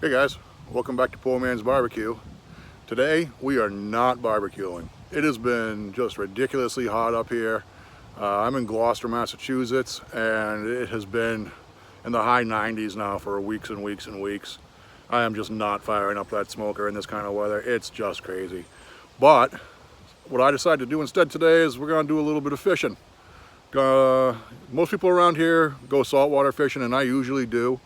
Hey guys, welcome back to Poor Man's Barbecue. Today we are not barbecuing. It has been just ridiculously hot up here. I'm in Gloucester, Massachusetts, and it has been in the high 90s now for weeks and weeks and weeks. I am just not firing up that smoker in this kind of weather. It's just crazy. But what I decided to do instead today is we're going to do a little bit of fishing. Most people around here go saltwater fishing, and I usually do.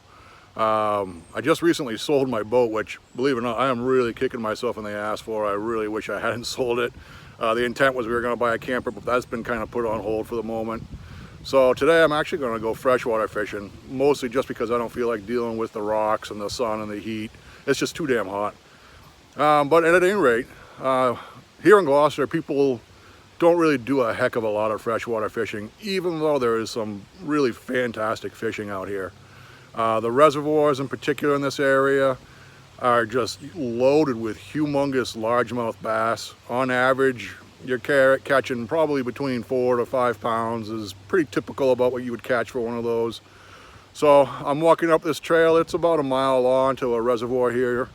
I just recently sold my boat, which, believe it or not, I am really kicking myself in the ass for. I really wish I hadn't sold it. The intent was we were going to buy a camper, but that's been kind of put on hold for the moment. So today I'm actually going to go freshwater fishing, mostly just because I don't feel like dealing with the rocks and the sun and the heat. It's just too damn hot. But at any rate, here in Gloucester, people don't really do a heck of a lot of freshwater fishing, even though there is some really fantastic fishing out here. The reservoirs in particular in this area are just loaded with humongous largemouth bass. On average, you're catching probably between 4 to 5 pounds is pretty typical about what you would catch for one of those. So I'm walking up this trail. It's about a mile long to a reservoir here.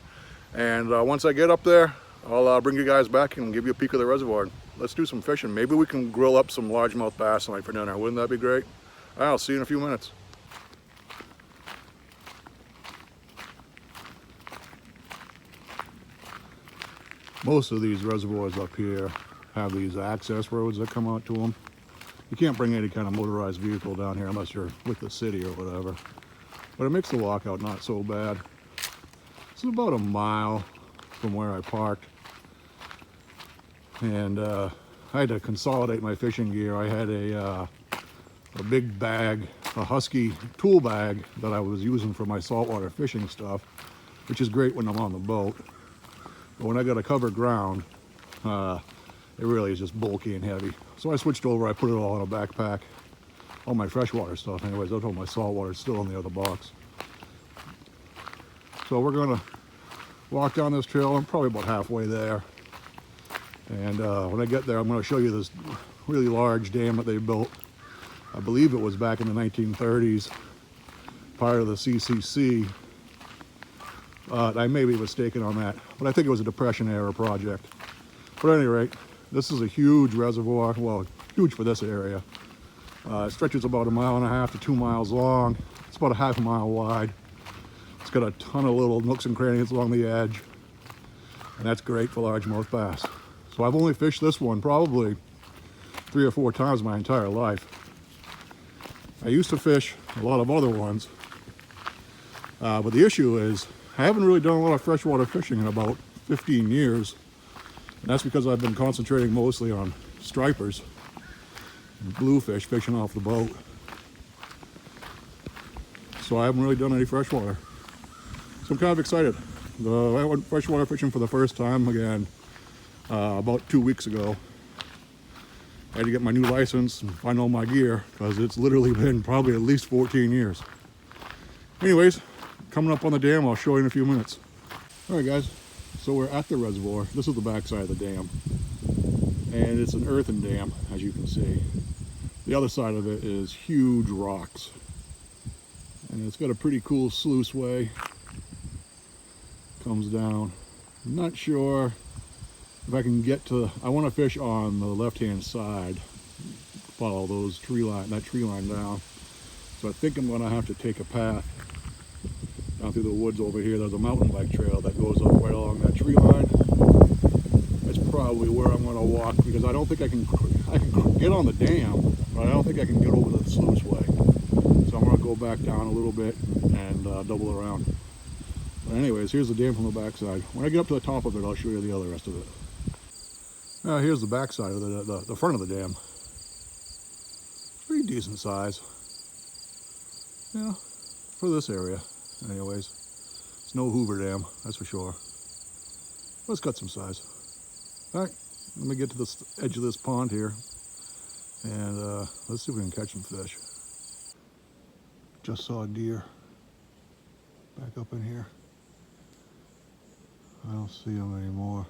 And once I get up there, I'll bring you guys back and give you a peek of the reservoir. Let's do some fishing. Maybe we can grill up some largemouth bass tonight for dinner. Wouldn't that be great? I'll see you in a few minutes. Most of these reservoirs up here have these access roads that come out to them. You can't bring any kind of motorized vehicle down here unless you're with the city or whatever. But it makes the walkout not so bad. It's about a mile from where I parked. And I had to consolidate my fishing gear. I had a big bag, a Husky tool bag that I was using for my saltwater fishing stuff, which is great when I'm on the boat. But when I got to cover ground, it really is just bulky and heavy. So I switched over, I put it all in a backpack. All my freshwater stuff anyways, I told my saltwater is still in the other box. So we're gonna walk down this trail. I'm probably about halfway there. And when I get there, I'm gonna show you this really large dam that they built. I believe it was back in the 1930s, part of the CCC. I may be mistaken on that, but I think it was a Depression era project. But at any rate, this is a huge reservoir, well, huge for this area. It stretches about 1.5 to 2 miles long. It's about a half a mile wide. It's got a ton of little nooks and crannies along the edge, and that's great for largemouth bass. So I've only fished this one probably 3 or 4 times my entire life. I used to fish a lot of other ones, but the issue is I haven't really done a lot of freshwater fishing in about 15 years. And that's because I've been concentrating mostly on stripers and bluefish fishing off the boat. So I haven't really done any freshwater. So I'm kind of excited. I went freshwater fishing for the first time again about 2 weeks ago. I had to get my new license and find all my gear because it's literally been probably at least 14 years. Anyways, coming up on the dam, I'll show you in a few minutes. All right, guys, so we're at the reservoir. This is the backside of the dam, and it's an earthen dam, as you can see. The other side of it is huge rocks, and it's got a pretty cool sluice way. Comes down. I'm not sure if I can get to, I want to fish on the left-hand side, follow those that tree line down. So I think I'm going to have to take a path down through the woods over here. There's a mountain bike trail that goes up right along that tree line. That's probably where I'm going to walk because I don't think I can get on the dam, but I don't think I can get over the sluice way. So I'm going to go back down a little bit and double around. But anyways, here's the dam from the backside. When I get up to the top of it, I'll show you the other rest of it. Now here's the backside of the front of the dam. Pretty decent size. Yeah, for this area. Anyways, it's no Hoover Dam, that's for sure. But it's got some size. All right, let me get to the edge of this pond here, and let's see if we can catch some fish. Just saw a deer back up in here. I don't see him anymore.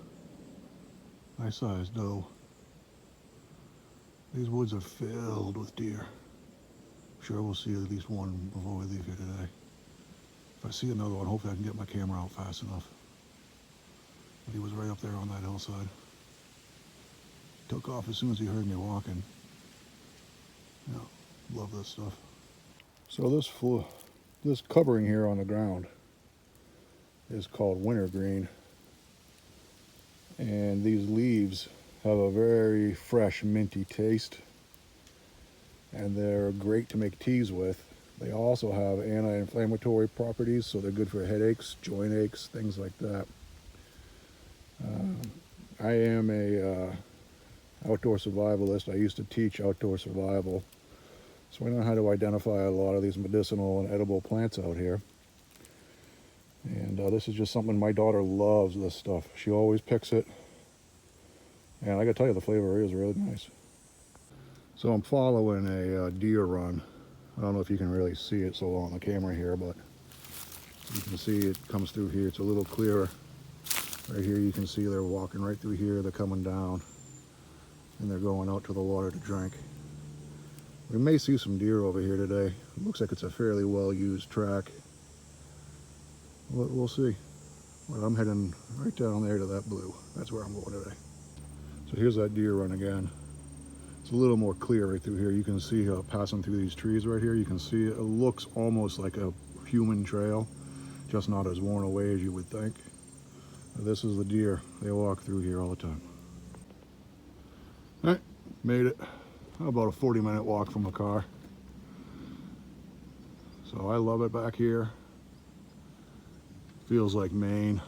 Nice sized doe. These woods are filled with deer. I'm sure we'll see at least one before we leave here today. If I see another one, hopefully I can get my camera out fast enough. But he was right up there on that hillside. Took off as soon as he heard me walking. Yeah, love this stuff. So this covering here on the ground is called wintergreen, and these leaves have a very fresh, minty taste, and they're great to make teas with. They also have anti-inflammatory properties, so they're good for headaches, joint aches, things like that. I am a outdoor survivalist. I used to teach outdoor survival, so I know how to identify a lot of these medicinal and edible plants out here. And this is just something my daughter loves, this stuff. She always picks it. And I gotta tell you, the flavor is really nice. So I'm following a deer run. I don't know if you can really see it so well on the camera here, but you can see it comes through here. It's a little clearer. Right here you can see they're walking right through here. They're coming down and they're going out to the water to drink. We may see some deer over here today. It looks like it's a fairly well-used track. We'll see. But I'm heading right down there to that blue. That's where I'm going today. So here's that deer run again. It's a little more clear right through here. You can see passing through these trees right here. You can see it looks almost like a human trail, just not as worn away as you would think. This is the deer. They walk through here all the time. All right, made it. About a 40-minute walk from the car. So I love it back here. Feels like Maine.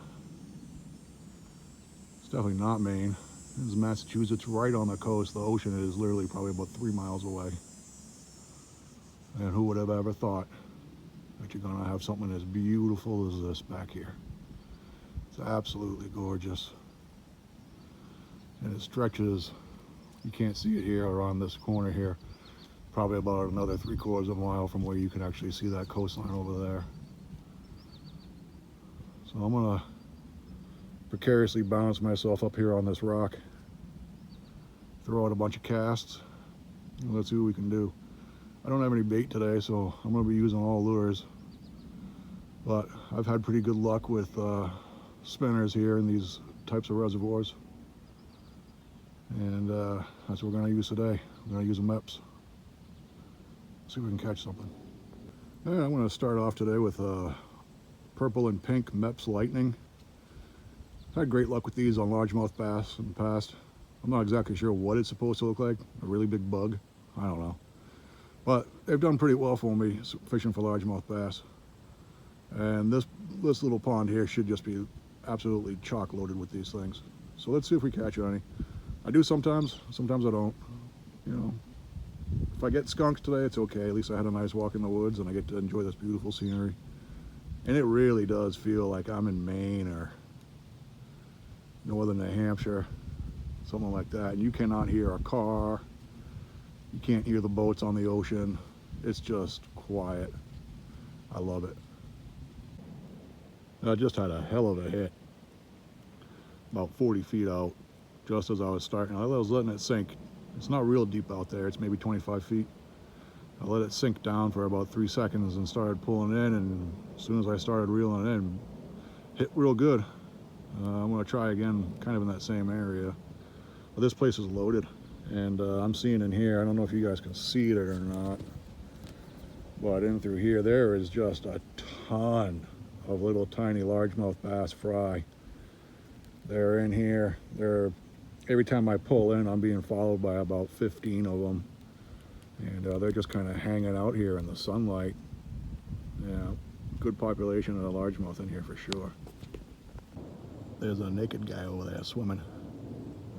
It's definitely not Maine. This is Massachusetts, right on the coast. The ocean is literally probably about 3 miles away. And who would have ever thought that you're gonna have something as beautiful as this back here? It's absolutely gorgeous. And it stretches, you can't see it here or on this corner here, probably about another 3/4 of a mile from where you can actually see that coastline over there. So I'm gonna precariously balance myself up here on this rock, throw out a bunch of casts, and let's see what we can do. I don't have any bait today, so I'm gonna be using all lures, but I've had pretty good luck with spinners here in these types of reservoirs, and that's what we're gonna use today. We're gonna use a Mepps. See if we can catch something. Yeah, I'm gonna start off today with purple and pink Mepps Lightning. I've had great luck with these on largemouth bass in the past. I'm not exactly sure what it's supposed to look like. A really big bug? I don't know. But they've done pretty well for me fishing for largemouth bass. And this little pond here should just be absolutely chock loaded with these things. So let's see if we catch any. I do sometimes I don't. You know, if I get skunks today, it's okay. At least I had a nice walk in the woods and I get to enjoy this beautiful scenery. And it really does feel like I'm in Maine or northern New Hampshire, something like that. And you cannot hear a car. You can't hear the boats on the ocean. It's just quiet. I love it. I just had a hell of a hit. About 40 feet out, just as I was starting. I was letting it sink. It's not real deep out there. It's maybe 25 feet. I let it sink down for about 3 seconds and started pulling in, and as soon as I started reeling it in, hit real good. I'm gonna try again, kind of in that same area. But this place is loaded, and I'm seeing in here, I don't know if you guys can see it or not, but in through here, there is just a ton of little tiny largemouth bass fry. They're in here. Every time I pull in, I'm being followed by about 15 of them. And they're just kind of hanging out here in the sunlight. Yeah, good population of largemouth in here for sure. There's a naked guy over there swimming.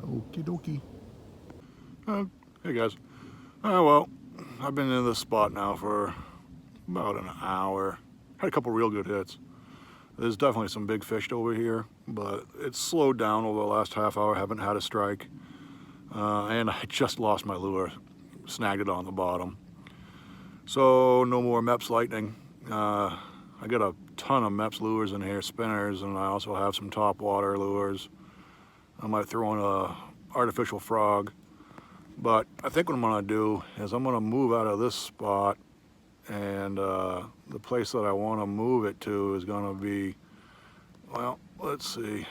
Okie dokie. Hey guys. Well, I've been in this spot now for about an hour. Had a couple real good hits. There's definitely some big fish over here, but it's slowed down over the last half hour. Haven't had a strike. And I just lost my lure. Snagged it on the bottom. So no more Mepps Lightning. I got a ton of Mepps lures in here, spinners, and I also have some top water lures. I might throw in a artificial frog. But I think what I'm gonna do is I'm gonna move out of this spot and the place that I want to move it to is going to be, well, let's see.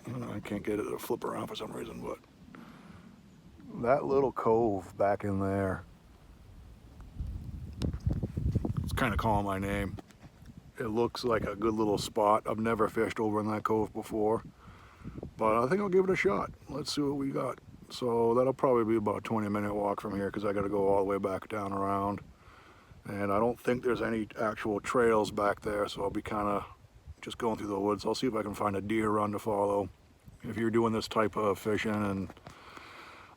I can't get it to flip around for some reason, but that little cove back in there, it's kind of calling my name. It looks like a good little spot. I've never fished over in that cove before, but I think I'll give it a shot. Let's see what we got. So that'll probably be about a 20-minute walk from here because I got to go all the way back down around. And I don't think there's any actual trails back there, so I'll be kind of just going through the woods. I'll see if I can find a deer run to follow. If you're doing this type of fishing, and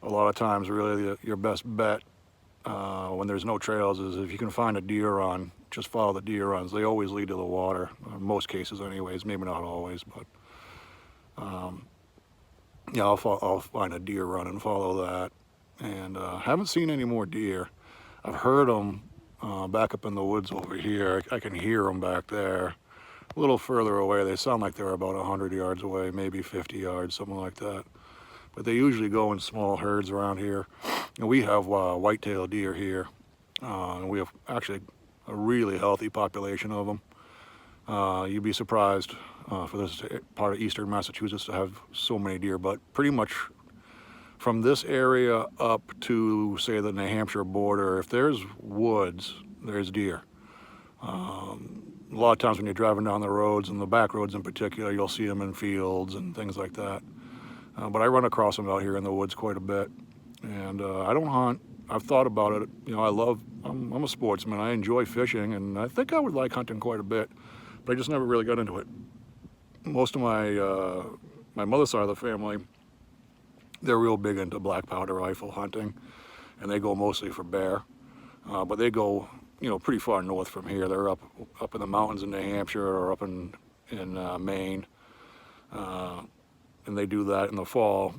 a lot of times really your best bet when there's no trails is if you can find a deer run, just follow the deer runs. They always lead to the water, in most cases anyways, maybe not always, but yeah, I'll find a deer run and follow that. And haven't seen any more deer. I've heard them back up in the woods over here. I can hear them back there. A little further away, they sound like they're about 100 yards away, maybe 50 yards, something like that. But they usually go in small herds around here. And we have white-tailed deer here. And we have actually a really healthy population of them. You'd be surprised for this part of eastern Massachusetts to have so many deer, but pretty much from this area up to, say, the New Hampshire border, if there's woods, there's deer. A lot of times when you're driving down the roads, and the back roads in particular, you'll see them in fields and things like that. But I run across them out here in the woods quite a bit. And I don't hunt. I've thought about it. You know, I'm a sportsman. I enjoy fishing, and I think I would like hunting quite a bit, but I just never really got into it. Most of my mother's side of the family, they're real big into black powder rifle hunting, and they go mostly for bear. But they go, you know, pretty far north from here. They're up in the mountains in New Hampshire or up in Maine, and they do that in the fall.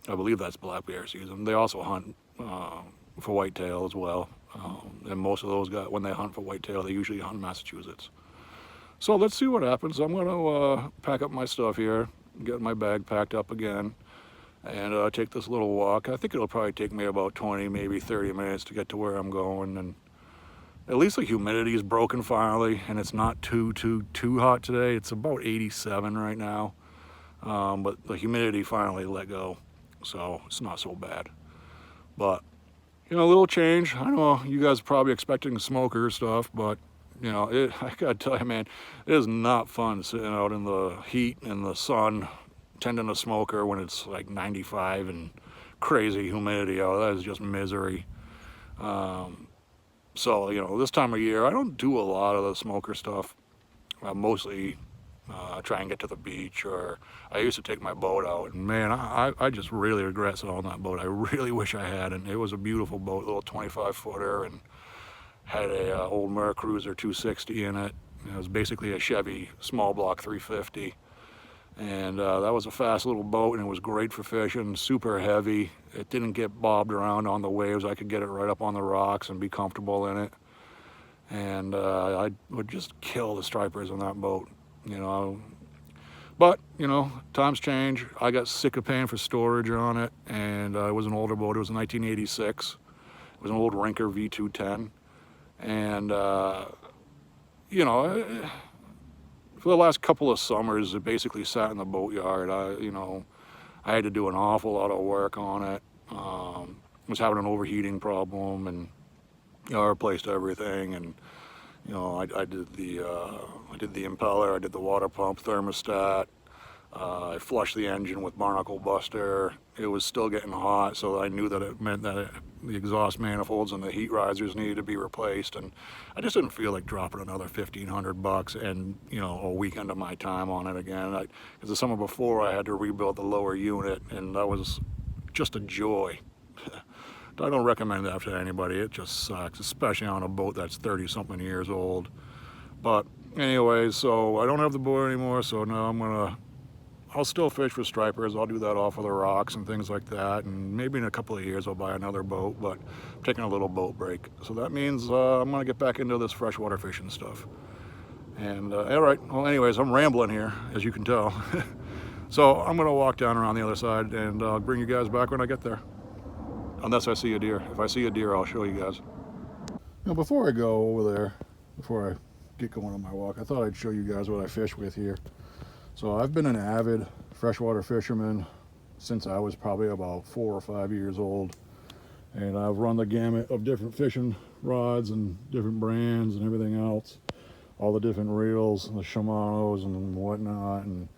I believe that's black bear season. They also hunt for whitetail as well, and most of those guys, when they hunt for whitetail, they usually hunt in Massachusetts. So let's see what happens. I'm going to pack up my stuff here, get my bag packed up again, and take this little walk. I think it'll probably take me about 20, maybe 30 minutes to get to where I'm going. And at least the humidity is broken finally, and it's not too hot today. It's about 87 right now, but the humidity finally let go, so it's not so bad. But, you know, a little change. I know you guys are probably expecting smoker stuff, but, you know, I gotta tell you, man, it is not fun sitting out in the heat and the sun tending a smoker when it's like 95 and crazy humidity out. That is just misery. So, you know, this time of year, I don't do a lot of the smoker stuff. I mostly try and get to the beach, or I used to take my boat out, and man, I just really regret selling that boat. I really wish I hadn't. It was a beautiful boat, a little 25-footer, and had a old Mercruiser 260 in it. It was basically a Chevy small block 350. And that was a fast little boat, and it was great for fishing, super heavy. It didn't get bobbed around on the waves. I could get it right up on the rocks and be comfortable in it. And I would just kill the stripers on that boat, you know. But, you know, times change. I got sick of paying for storage on it, and it was an older boat. It was a 1986. It was an old Rinker V210. And, you know, for the last couple of summers, it basically sat in the boatyard. I had to do an awful lot of work on it. Was having an overheating problem, and you know, I replaced everything. And you know, I did the impeller, I did the water pump, thermostat. I flushed the engine with Barnacle Buster. It was still getting hot, so I knew that it meant that the exhaust manifolds and the heat risers needed to be replaced. And I just didn't feel like dropping another $1,500 and, you know, a weekend of my time on it again. Because the summer before, I had to rebuild the lower unit, and that was just a joy. I don't recommend that to anybody. It just sucks, especially on a boat that's 30-something years old. But anyways, so I don't have the boat anymore, so now I'll still fish for stripers. I'll do that off of the rocks and things like that, and maybe in a couple of years I'll buy another boat, but I'm taking a little boat break. So that means I'm gonna get back into this freshwater fishing stuff. And all right, well anyways, I'm rambling here, as you can tell. So I'm gonna walk down around the other side, and I'll bring you guys back when I get there. Unless I see a deer. If I see a deer, I'll show you guys. Now before I go over there, before I get going on my walk, I thought I'd show you guys what I fish with here. So I've been an avid freshwater fisherman since I was probably about 4 or 5 years old. And I've run the gamut of different fishing rods and different brands and everything else. All the different reels, the Shimano's and whatnot. And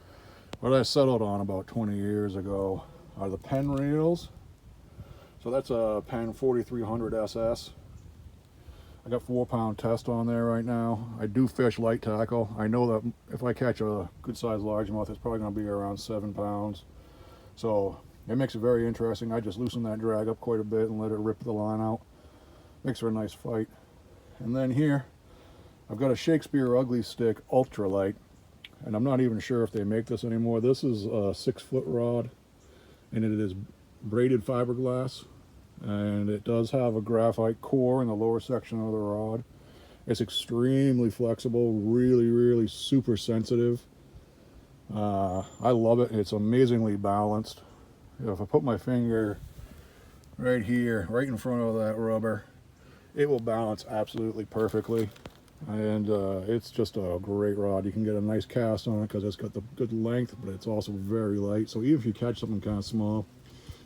what I settled on about 20 years ago are the Penn reels. So that's a Penn 4300 SS. I got 4-pound test on there right now. I do fish light tackle. I know that if I catch a good sized largemouth, it's probably going to be around 7 pounds. So it makes it very interesting. I just loosen that drag up quite a bit and let it rip the line out. Makes for a nice fight. And then here, I've got a Shakespeare Ugly Stick Ultralight, and I'm not even sure if they make this anymore. This is a 6-foot rod, and it is braided fiberglass, and it does have a graphite core in the lower section of the rod. It's extremely flexible, really super sensitive. I love it. It's amazingly balanced. If I put my finger right here, right in front of that rubber, it will balance absolutely perfectly. And it's just a great rod. You can get a nice cast on it because it's got the good length, but it's also very light. So even if you catch something kind of small,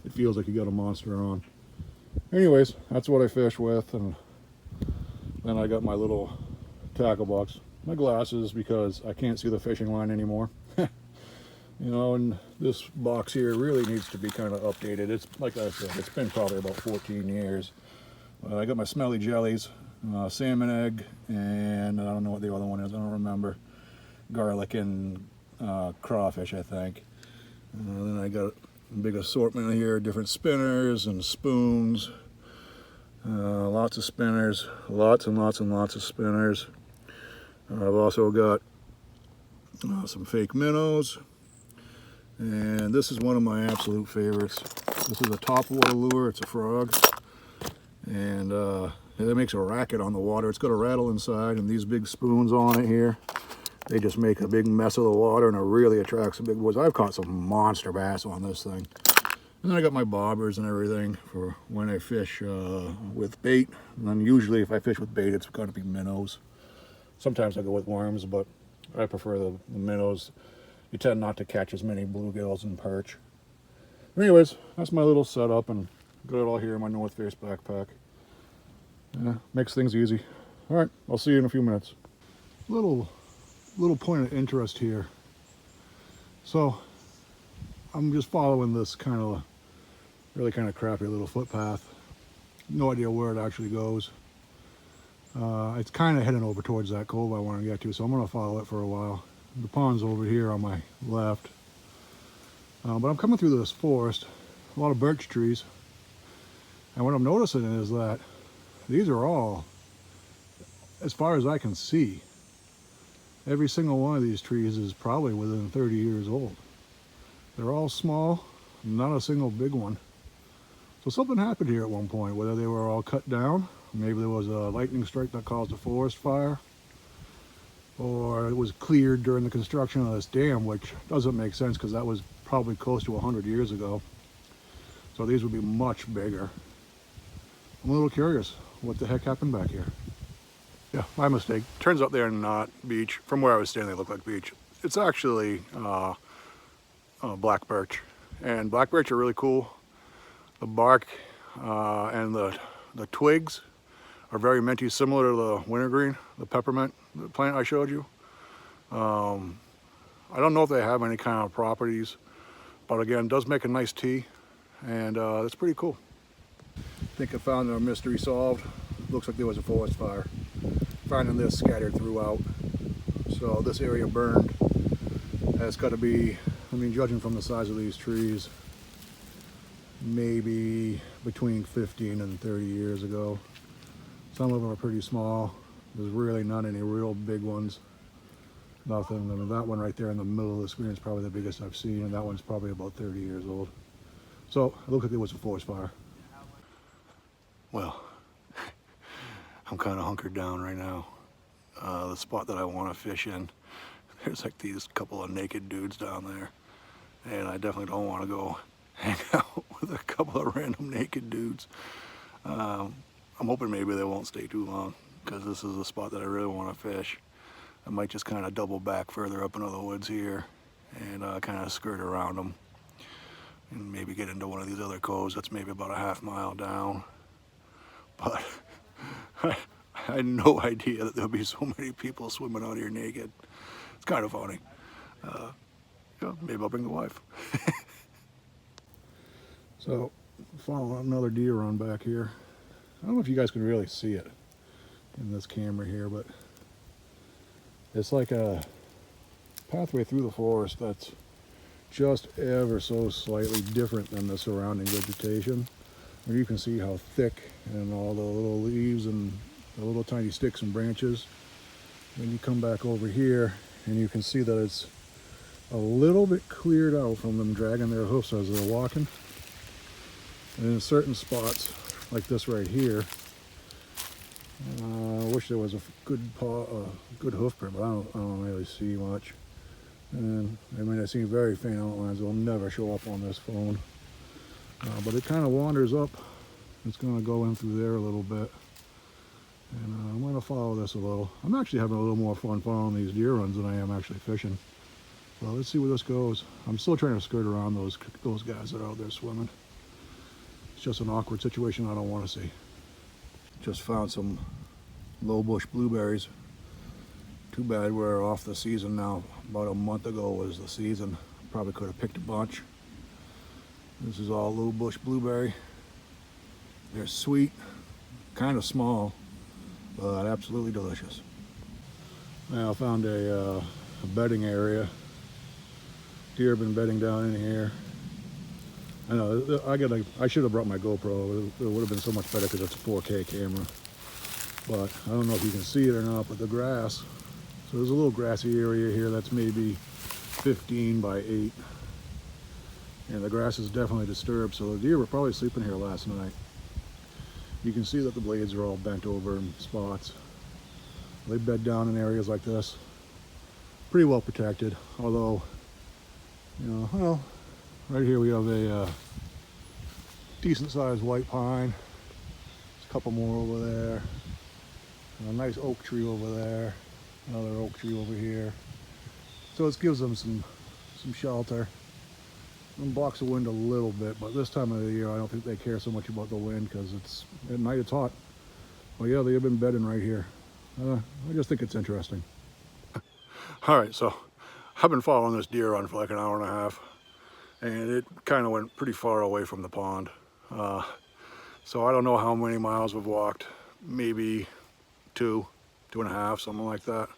it feels like you got a monster on. Anyways, that's what I fish with. And then I got my little tackle box, my glasses, because I can't see the fishing line anymore. You know, and this box here really needs to be kind of updated. It's, like I said, it's been probably about 14 years. I got my smelly jellies, salmon egg, and I don't know what the other one is, I don't remember. Garlic and crawfish, I think. Then I got a big assortment here, different spinners and spoons. Lots of spinners, lots and lots of spinners. I've also got some fake minnows. And this is one of my absolute favorites. This is a topwater lure. It's a frog, and it makes a racket on the water. It's got a rattle inside, and these big spoons on it here, they just make a big mess of the water, and it really attracts some big boys. I've caught some monster bass on this thing. And then I got my bobbers and everything for when I fish with bait. And then usually if I fish with bait, it's going to be minnows. Sometimes I go with worms, but I prefer the minnows. You tend not to catch as many bluegills and perch. Anyways, that's my little setup, and got it all here in my North Face backpack. Yeah, makes things easy. All right, I'll see you in a few minutes. Little point of interest here. So I'm just following this really kind of crappy little footpath. No idea where it actually goes. It's kind of heading over towards that cove I want to get to, so I'm going to follow it for a while. The pond's over here on my left. But I'm coming through this forest, a lot of birch trees. And what I'm noticing is that these are all, as far as I can see, every single one of these trees is probably within 30 years old. They're all small, not a single big one. So something happened here at one point, whether they were all cut down, maybe there was a lightning strike that caused a forest fire, or it was cleared during the construction of this dam, which doesn't make sense because that was probably close to 100 years ago. So these would be much bigger. I'm a little curious what the heck happened back here. Yeah, my mistake. Turns out they're not beech. From where I was standing, they look like beech. It's actually black birch. And black birch are really cool. The bark and the twigs are very minty, similar to the wintergreen, the peppermint plant I showed you. I don't know if they have any kind of properties, but again, it does make a nice tea, and it's pretty cool. I think I found a mystery solved. Looks like there was a forest fire. Finding this scattered throughout. So this area burned. It's got to be, I mean, judging from the size of these trees, maybe between 15 and 30 years ago. Some of them are pretty small. There's really not any real big ones. Nothing. I mean, that one right there in the middle of the screen is probably the biggest I've seen, and that one's probably about 30 years old. So it looked like there was a forest fire. Well, I'm kind of hunkered down right now. The spot that I want to fish in, there's like these couple of naked dudes down there, and I definitely don't want to go hang out with a couple of random naked dudes. I'm hoping maybe they won't stay too long, because this is a spot that I really want to fish. I might just kind of double back further up into the woods here and kind of skirt around them and maybe get into one of these other coves that's maybe about a half mile down. But I had no idea that there'll be so many people swimming out here naked. It's kind of funny. Yeah, maybe I'll bring the wife. So, following another deer run back here. I don't know if you guys can really see it in this camera here, but it's like a pathway through the forest that's just ever so slightly different than the surrounding vegetation. Where you can see how thick and all the little leaves and the little tiny sticks and branches. Then you come back over here and you can see that it's a little bit cleared out from them dragging their hoofs as they're walking. And in certain spots, like this right here, I wish there was a good hoof print, but I don't really see much. And I mean, I see very faint outlines. They'll never show up on this phone. But it kind of wanders up. It's going to go in through there a little bit. And I'm going to follow this a little. I'm actually having a little more fun following these deer runs than I am actually fishing. So let's see where this goes. I'm still trying to skirt around those guys that are out there swimming. It's just an awkward situation I don't want to see. Just found some low bush blueberries. Too bad we're off the season now. About a month ago was the season. Probably could have picked a bunch. This is all low bush blueberry. They're sweet, kind of small, but absolutely delicious. Now I found a bedding area. Deer have been bedding down in here. I know I should have brought my GoPro. It would have been so much better because it's a 4K camera. But I don't know if you can see it or not, but the grass. So there's a little grassy area here that's maybe 15 by 8. And the grass is definitely disturbed, so the deer were probably sleeping here last night. You can see that the blades are all bent over in spots. They bed down in areas like this. Pretty well protected, although, you know, well, right here we have a decent sized white pine. There's a couple more over there. And a nice oak tree over there. Another oak tree over here. So it gives them some shelter. And blocks the wind a little bit, but this time of the year I don't think they care so much about the wind because it's at night it's hot. Well, yeah, they've been bedding right here. I just think it's interesting. All right, so I've been following this deer run for like an hour and a half, and it kind of went pretty far away from the pond. So I don't know how many miles we've walked, maybe 2.5, something like that.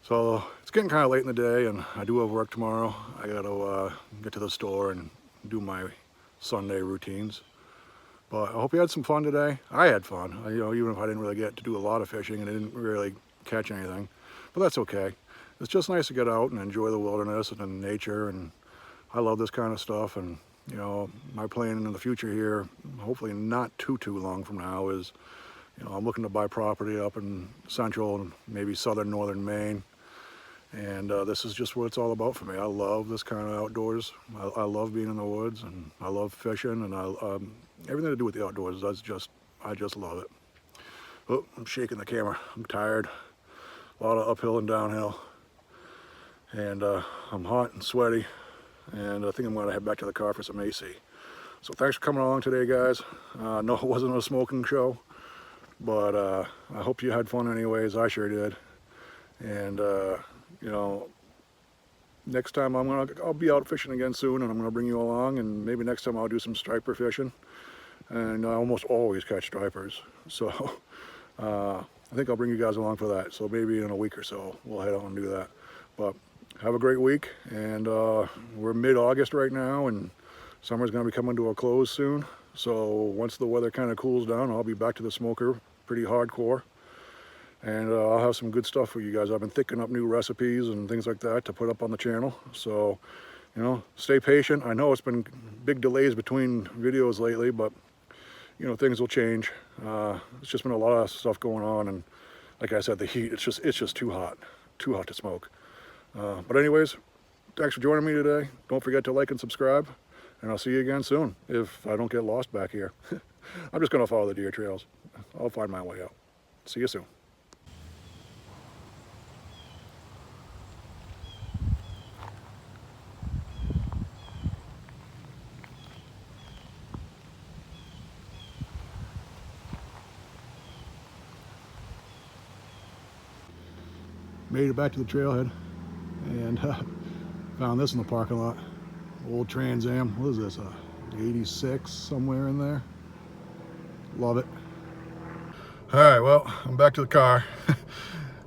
So it's getting kind of late in the day, and I do have work tomorrow. I got to get to the store and do my Sunday routines. But I hope you had some fun today. I had fun, you know, even if I didn't really get to do a lot of fishing and I didn't really catch anything. But that's okay. It's just nice to get out and enjoy the wilderness and nature, and I love this kind of stuff. And you know, my plan in the future here, hopefully not too long from now, is, you know, I'm looking to buy property up in central and maybe southern northern Maine. And this is just what it's all about for me. I love this kind of outdoors. I love being in the woods, and I love fishing, and everything to do with the outdoors. I just love it. Oh, I'm shaking the camera. I'm tired. A lot of uphill and downhill, and I'm hot and sweaty, and I think I'm going to head back to the car for some AC. So thanks for coming along today, guys. No, it wasn't a smoking show, but I hope you had fun anyways. I sure did. And you know, next time I'll be out fishing again soon, and I'm gonna bring you along, and maybe next time I'll do some striper fishing. And I almost always catch stripers, so I think I'll bring you guys along for that. So maybe in a week or so we'll head out and do that. But have a great week, and we're mid-August right now, and summer's gonna be coming to a close soon. So once the weather kind of cools down, I'll be back to the smoker pretty hardcore. And I'll have some good stuff for you guys. I've been thinking up new recipes and things like that to put up on the channel. So, you know, stay patient. I know it's been big delays between videos lately, but, you know, things will change. It's just been a lot of stuff going on. And like I said, the heat, it's just too hot to smoke. But anyways, thanks for joining me today. Don't forget to like and subscribe. And I'll see you again soon if I don't get lost back here. I'm just gonna follow the deer trails. I'll find my way out. See you soon. Made it back to the trailhead and found this in the parking lot. Old Trans Am. What is this? 86 somewhere in there. Love it. All right, well, I'm back to the car.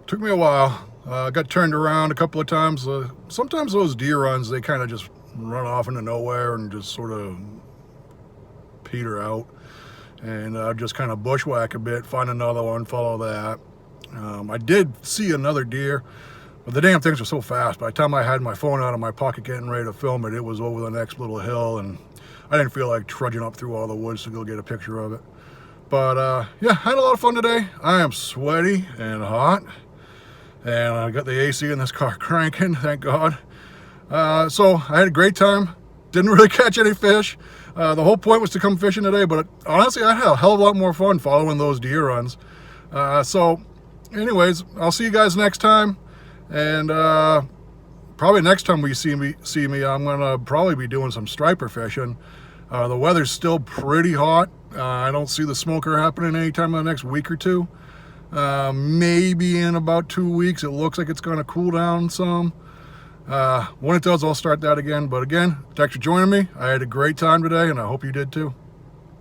Took me a while. Got turned around a couple of times. Sometimes those deer runs, they kind of just run off into nowhere and just sort of peter out. And just kind of bushwhack a bit, find another one, follow that. I did see another deer, but the damn things are so fast. By the time I had my phone out of my pocket getting ready to film it, it was over the next little hill, and I didn't feel like trudging up through all the woods to go get a picture of it. But yeah, had a lot of fun today. I am sweaty and hot, and I got the AC in this car cranking, thank God. So I had a great time. Didn't really catch any fish. The whole point was to come fishing today, but honestly, I had a hell of a lot more fun following those deer runs. So anyways, I'll see you guys next time, and probably next time we see me, I'm gonna probably be doing some striper fishing. The weather's still pretty hot. I don't see the smoker happening anytime in the next week or two. Maybe in about 2 weeks, it looks like it's gonna cool down some. When it does, I'll start that again. But again, thanks for joining me. I had a great time today, and I hope you did too.